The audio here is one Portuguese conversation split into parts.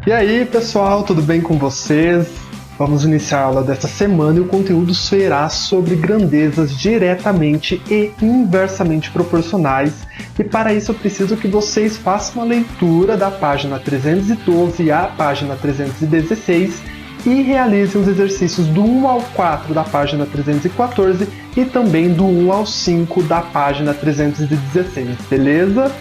E aí, pessoal, tudo bem com vocês? Vamos iniciar a aula desta semana e o conteúdo será sobre grandezas diretamente e inversamente proporcionais. E para isso eu preciso que vocês façam uma leitura da página 312 à página 316 e realizem os exercícios do 1 ao 4 da página 314 e também do 1 ao 5 da página 316, beleza?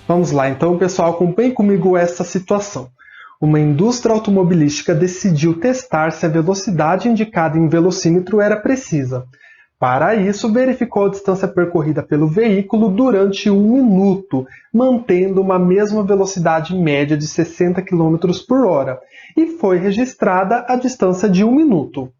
Vamos lá, então, pessoal, acompanhe comigo essa situação. Uma indústria automobilística decidiu testar se a velocidade indicada em velocímetro era precisa. Para isso, verificou a distância percorrida pelo veículo durante 1 minuto, mantendo uma mesma velocidade média de 60 km por hora, e foi registrada a distância de 1 minuto.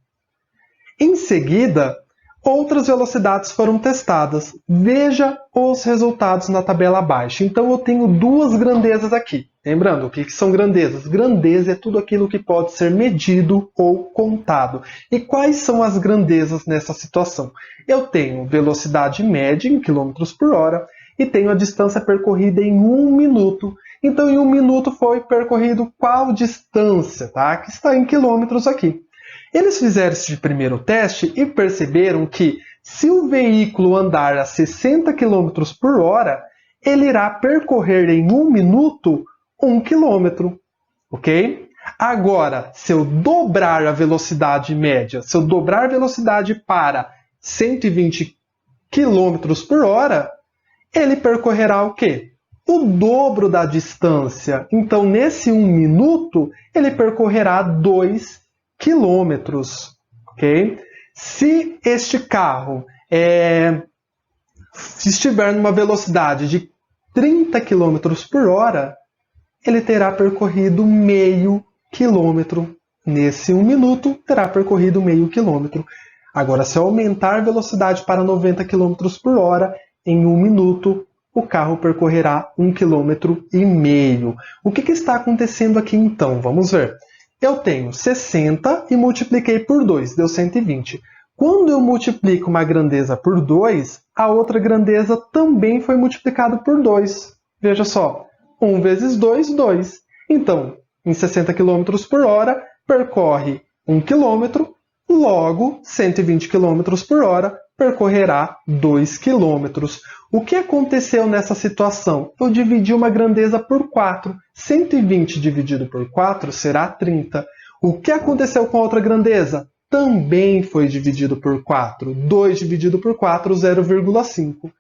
Em seguida, outras velocidades foram testadas. Veja os resultados na tabela abaixo. Então eu tenho duas grandezas aqui. Lembrando, o que são grandezas? Grandeza é tudo aquilo que pode ser medido ou contado. E quais são as grandezas nessa situação? Eu tenho velocidade média em km por hora e tenho a distância percorrida em 1 minuto. Então em 1 minuto foi percorrido qual distância? Tá? Que está em quilômetros aqui. Eles fizeram esse primeiro teste e perceberam que se o veículo andar a 60 km por hora, ele irá percorrer em 1 minuto 1 km, ok? Agora, se eu dobrar a velocidade média, se eu dobrar a velocidade para 120 km por hora, ele percorrerá o quê? O dobro da distância. Então, nesse 1 minuto, ele percorrerá 2 quilômetros, ok? Se este carro estiver numa velocidade de 30 km por hora, ele terá percorrido meio quilômetro. Nesse 1 minuto, terá percorrido meio quilômetro. Agora, se eu aumentar a velocidade para 90 km por hora, em 1 minuto, o carro percorrerá 1,5 km. O que está acontecendo aqui então? Vamos ver. Eu tenho 60 e multipliquei por 2, deu 120. Quando eu multiplico uma grandeza por 2, a outra grandeza também foi multiplicada por 2. Veja só, 1 vezes 2, 2. Então, em 60 km por hora, percorre 1 km, logo 120 km por hora percorrerá 2 km. O que aconteceu nessa situação? Eu dividi uma grandeza por 4. 120 dividido por 4 será 30. O que aconteceu com a outra grandeza? Também foi dividido por 4. 2 dividido por 4, 0,5.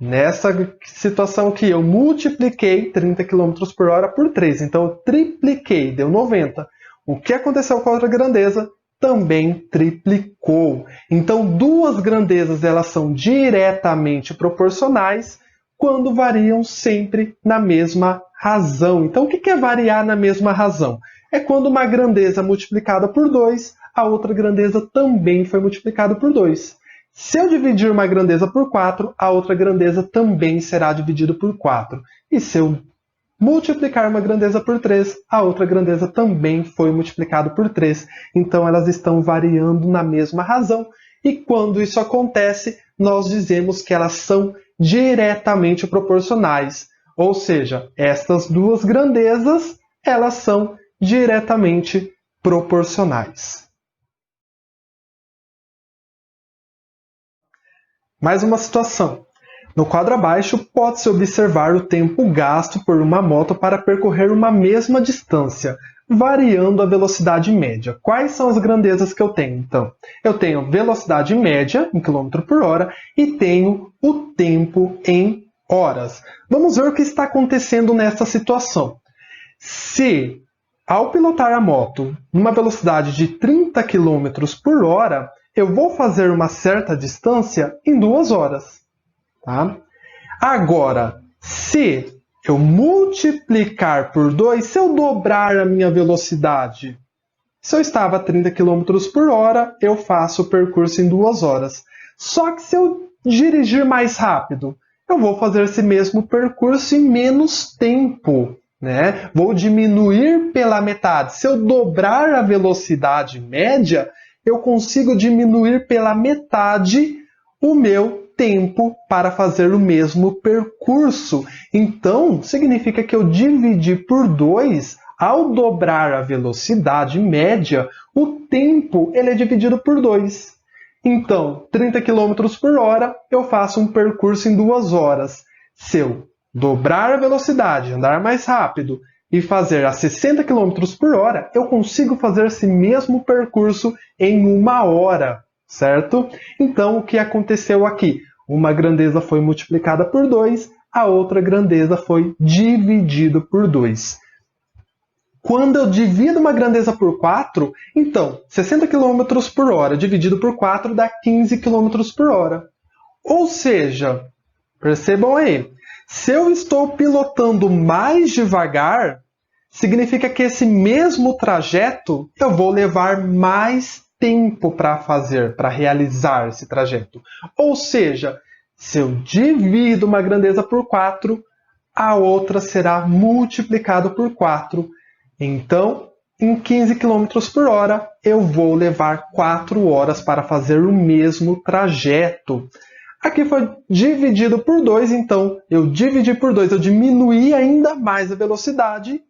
Nessa situação aqui, eu multipliquei 30 km por hora por 3. Então, eu tripliquei, deu 90. O que aconteceu com a outra grandeza? Também triplicou. Então, duas grandezas elas são diretamente proporcionais quando variam sempre na mesma razão. Então, o que é variar na mesma razão? É quando uma grandeza multiplicada por 2, a outra grandeza também foi multiplicada por 2. Se eu dividir uma grandeza por 4, a outra grandeza também será dividida por 4. E se eu multiplicar uma grandeza por 3, a outra grandeza também foi multiplicada por 3. Então, elas estão variando na mesma razão. E quando isso acontece, nós dizemos que elas são diretamente proporcionais. Ou seja, estas duas grandezas, elas são diretamente proporcionais. Mais uma situação. No quadro abaixo, pode-se observar o tempo gasto por uma moto para percorrer uma mesma distância, variando a velocidade média. Quais são as grandezas que eu tenho, então? Eu tenho velocidade média, em km por hora, e tenho o tempo em horas. Vamos ver o que está acontecendo nessa situação. Se, ao pilotar a moto numa velocidade de 30 km por hora, eu vou fazer uma certa distância em 2 horas. Tá? Agora, se eu multiplicar por 2, se eu dobrar a minha velocidade, se eu estava a 30 km por hora, eu faço o percurso em 2 horas. Só que se eu dirigir mais rápido, eu vou fazer esse mesmo percurso em menos tempo, né? Vou diminuir pela metade. Se eu dobrar a velocidade média, eu consigo diminuir pela metade o meu tempo para fazer o mesmo percurso. Então, significa que eu dividi por 2, ao dobrar a velocidade média, o tempo ele é dividido por 2. Então, 30 km por hora, eu faço um percurso em 2 horas. Se eu dobrar a velocidade, andar mais rápido e fazer a 60 km por hora, eu consigo fazer esse mesmo percurso em 1 hora, certo? Então, o que aconteceu aqui? Uma grandeza foi multiplicada por 2, a outra grandeza foi dividida por 2. Quando eu divido uma grandeza por 4, então, 60 km por hora dividido por 4 dá 15 km por hora. Ou seja, percebam aí, se eu estou pilotando mais devagar, significa que esse mesmo trajeto eu vou levar mais tempo para fazer, para realizar esse trajeto. Ou seja, se eu divido uma grandeza por 4, a outra será multiplicada por 4. Então, em 15 km por hora, eu vou levar 4 horas para fazer o mesmo trajeto. Aqui foi dividido por 2, então eu dividi por 2, eu diminuí ainda mais a velocidade.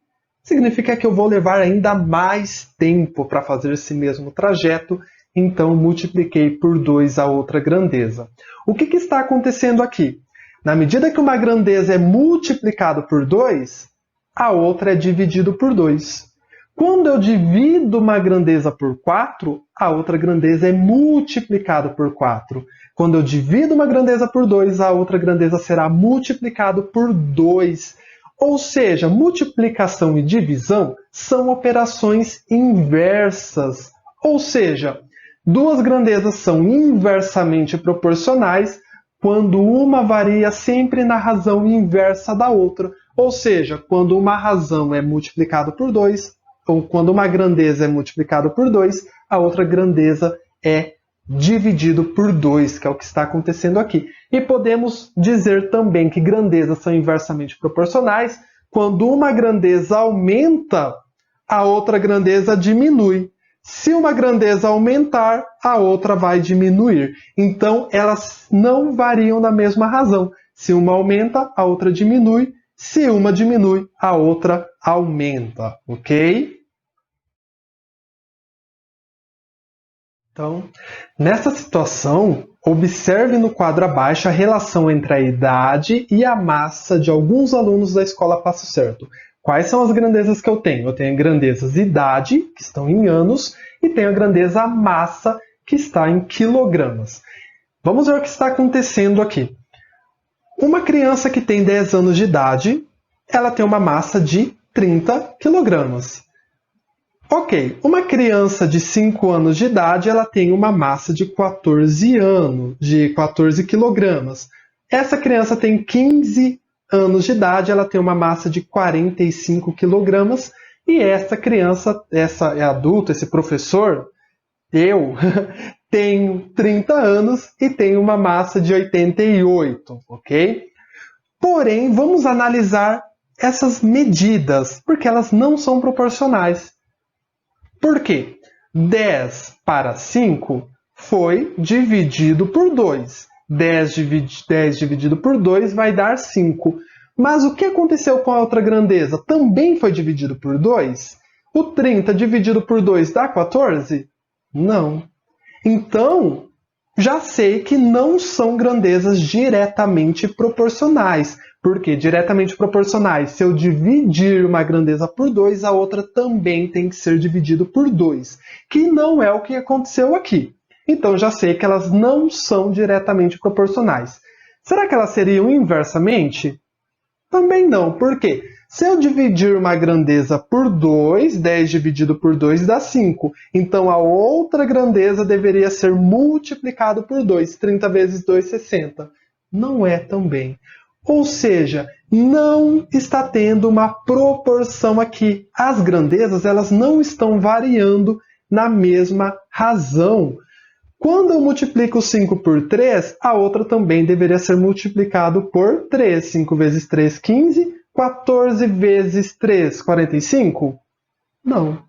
Significa que eu vou levar ainda mais tempo para fazer esse mesmo trajeto, então multipliquei por 2 a outra grandeza. O que está acontecendo aqui? Na medida que uma grandeza é multiplicada por 2, a outra é dividida por 2. Quando eu divido uma grandeza por 4, a outra grandeza é multiplicada por 4. Quando eu divido uma grandeza por 2, a outra grandeza será multiplicada por 2. Ou seja, multiplicação e divisão são operações inversas. Ou seja, duas grandezas são inversamente proporcionais quando uma varia sempre na razão inversa da outra. Ou seja, quando uma razão é multiplicada por 2, ou quando uma grandeza é multiplicada por 2, a outra grandeza é dividida por 2, que é o que está acontecendo aqui. E podemos dizer também que grandezas são inversamente proporcionais quando uma grandeza aumenta, a outra grandeza diminui. Se uma grandeza aumentar, a outra vai diminuir. Então, elas não variam na mesma razão. Se uma aumenta, a outra diminui. Se uma diminui, a outra aumenta, ok? Então, nessa situação, observe no quadro abaixo a relação entre a idade e a massa de alguns alunos da escola Passo Certo. Quais são as grandezas que eu tenho? Eu tenho grandezas idade, que estão em anos, e tenho a grandeza massa, que está em quilogramas. Vamos ver o que está acontecendo aqui. Uma criança que tem 10 anos de idade, ela tem uma massa de 30 quilogramas. Ok, uma criança de 5 anos de idade, ela tem uma massa de 14 quilogramas. Essa criança tem 15 anos de idade, ela tem uma massa de 45 quilogramas. E essa criança, essa é adulto, esse professor, eu, tenho 30 anos e tenho uma massa de 88, ok? Porém, vamos analisar essas medidas, porque elas não são proporcionais. Por quê? 10 para 5 foi dividido por 2. 10 dividido por 2 vai dar 5. Mas o que aconteceu com a outra grandeza? Também foi dividido por 2? O 30 dividido por 2 dá 14? Não. Então, já sei que não são grandezas diretamente proporcionais. Por quê? Diretamente proporcionais. Se eu dividir uma grandeza por 2, a outra também tem que ser dividida por 2. Que não é o que aconteceu aqui. Então, já sei que elas não são diretamente proporcionais. Será que elas seriam inversamente? Também não. Por quê? Se eu dividir uma grandeza por 2, 10 dividido por 2 dá 5. Então, a outra grandeza deveria ser multiplicada por 2. 30 vezes 2, 60. Não é também. Ou seja, não está tendo uma proporção aqui. As grandezas elas não estão variando na mesma razão. Quando eu multiplico 5 por 3, a outra também deveria ser multiplicada por 3. 5 vezes 3, 15. 14 vezes 3, 45? Não.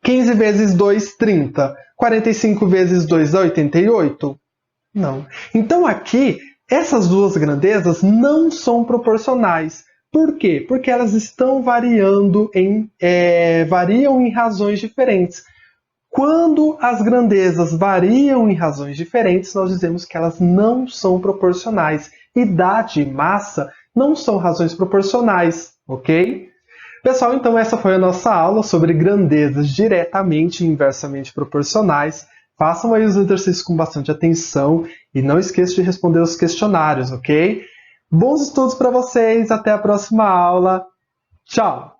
15 vezes 2, 30. 45 vezes 2 dá 88? Não. Então aqui, essas duas grandezas não são proporcionais. Por quê? Porque elas estão variam em razões diferentes. Quando as grandezas variam em razões diferentes, nós dizemos que elas não são proporcionais. Idade e massa não são razões proporcionais, ok? Pessoal, então essa foi a nossa aula sobre grandezas diretamente e inversamente proporcionais. Façam aí os exercícios com bastante atenção e não esqueçam de responder os questionários, ok? Bons estudos para vocês, até a próxima aula. Tchau!